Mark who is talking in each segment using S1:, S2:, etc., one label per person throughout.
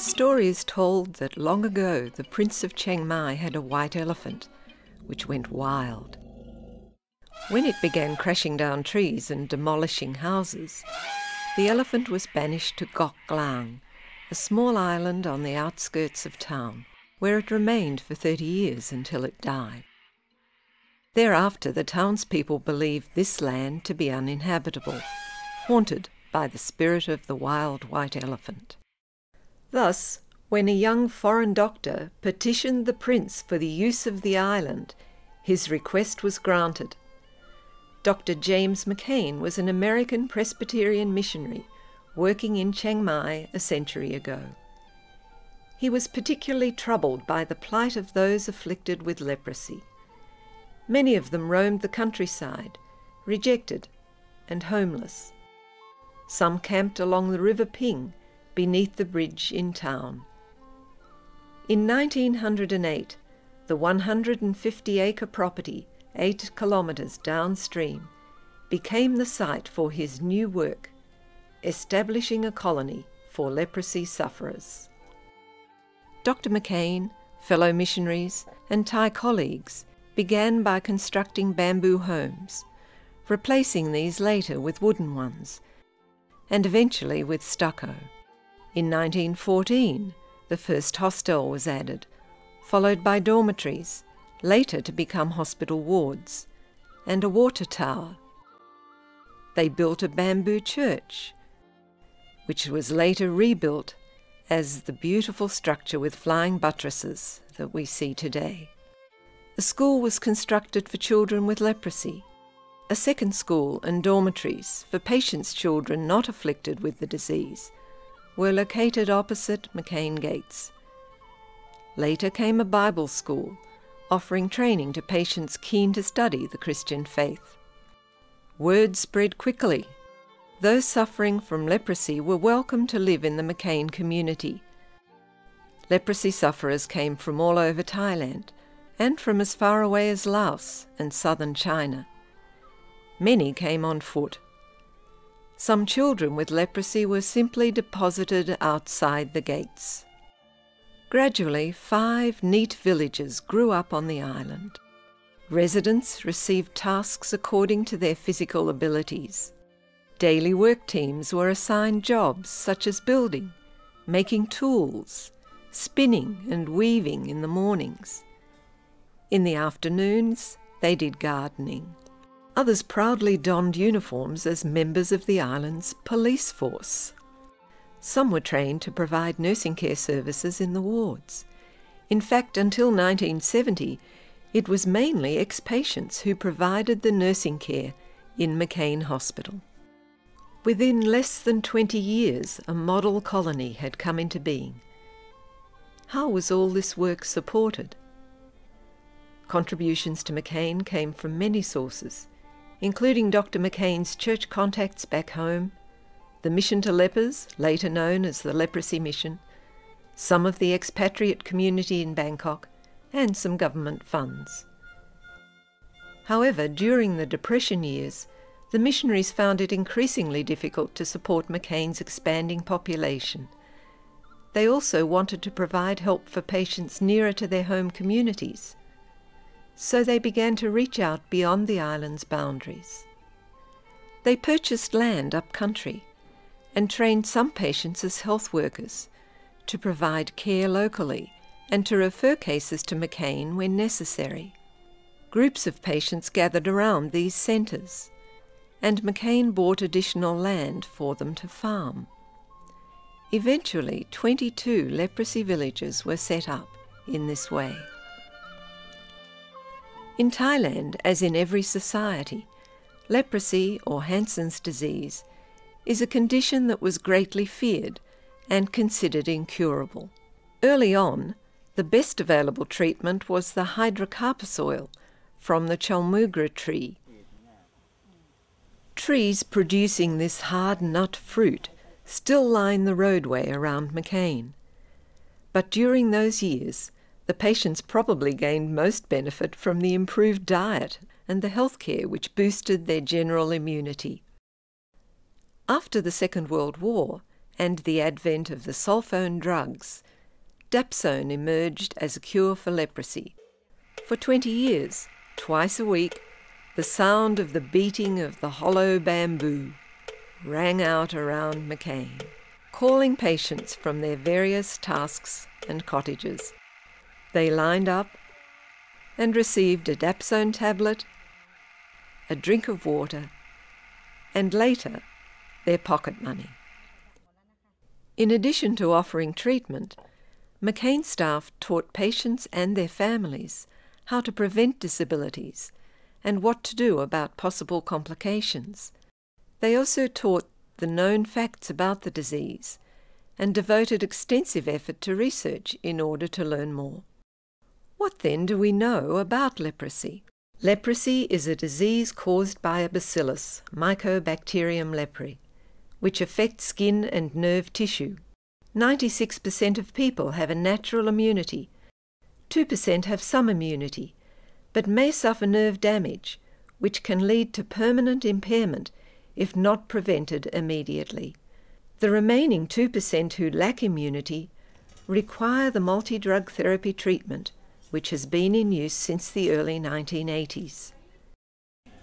S1: story is told that long ago the Prince of Chiang Mai had a white elephant, which went wild. When it began crashing down trees and demolishing houses, the elephant was banished to Gok Klang, a small island on the outskirts of town, where it remained for 30 years until it died. Thereafter, the townspeople believed this land to be uninhabitable, haunted by the spirit of the wild white elephant. Thus, when a young foreign doctor petitioned the prince for the use of the island, his request was granted. Dr. James McCain was an American Presbyterian missionary working in Chiang Mai a century ago. He was particularly troubled by the plight of those afflicted with leprosy. Many of them roamed the countryside, rejected and homeless. Some camped along the River Ping, beneath the bridge in town. In 1908, the 150-acre property, 8 kilometres downstream, became the site for his new work, establishing a colony for leprosy sufferers. Dr. McCain, fellow missionaries, and Thai colleagues began by constructing bamboo homes, replacing these later with wooden ones, and eventually with stucco. In 1914, the first hostel was added, followed by dormitories, later to become hospital wards, and a water tower. They built a bamboo church, which was later rebuilt as the beautiful structure with flying buttresses that we see today. A school was constructed for children with leprosy. A second school and dormitories for patients' children not afflicted with the disease were located opposite McCain Gates. Later came a Bible school, offering training to patients keen to study the Christian faith. Word spread quickly. Those suffering from leprosy were welcome to live in the McCain community. Leprosy sufferers came from all over Thailand and from as far away as Laos and southern China. Many came on foot. Some children with leprosy were simply deposited outside the gates. Gradually, 5 neat villages grew up on the island. Residents received tasks according to their physical abilities. Daily work teams were assigned jobs such as building, making tools, spinning and weaving in the mornings. In the afternoons, they did gardening. Others proudly donned uniforms as members of the island's police force. Some were trained to provide nursing care services in the wards. In fact, until 1970, it was mainly ex-patients who provided the nursing care in McCain Hospital. Within less than 20 years, a model colony had come into being. How was all this work supported? Contributions to McCain came from many sources, including Dr. McCain's church contacts back home, the mission to lepers, later known as the Leprosy Mission, some of the expatriate community in Bangkok, and some government funds. However, during the Depression years, the missionaries found it increasingly difficult to support McCain's expanding population. They also wanted to provide help for patients nearer to their home communities, so they began to reach out beyond the island's boundaries. They purchased land up country and trained some patients as health workers to provide care locally and to refer cases to McCain when necessary. Groups of patients gathered around these centres, and McCain bought additional land for them to farm. Eventually, 22 leprosy villages were set up in this way. In Thailand, as in every society, leprosy, or Hansen's disease, is a condition that was greatly feared and considered incurable. Early on, the best available treatment was the hydrocarpus oil from the chalmugra tree. Trees producing this hard nut fruit still line the roadway around McCain. But during those years, the patients probably gained most benefit from the improved diet and the healthcare which boosted their general immunity. After the Second World War, and the advent of the sulfone drugs, dapsone emerged as a cure for leprosy. For 20 years, twice a week, the sound of the beating of the hollow bamboo rang out around McCain, calling patients from their various tasks and cottages. They lined up and received a dapsone tablet, a drink of water, and later their pocket money. In addition to offering treatment, McCain staff taught patients and their families how to prevent disabilities and what to do about possible complications. They also taught the known facts about the disease and devoted extensive effort to research in order to learn more. What then do we know about leprosy? Leprosy is a disease caused by a bacillus, Mycobacterium leprae, which affects skin and nerve tissue. 96% of people have a natural immunity. 2% have some immunity, but may suffer nerve damage, which can lead to permanent impairment if not prevented immediately. The remaining 2% who lack immunity require the multi-drug therapy treatment, which has been in use since the early 1980s.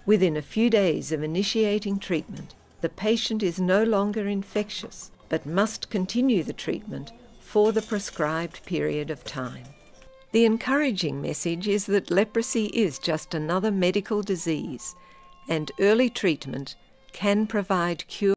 S1: Within a few days of initiating treatment, the patient is no longer infectious, but must continue the treatment for the prescribed period of time. The encouraging message is that leprosy is just another medical disease, and early treatment can provide cure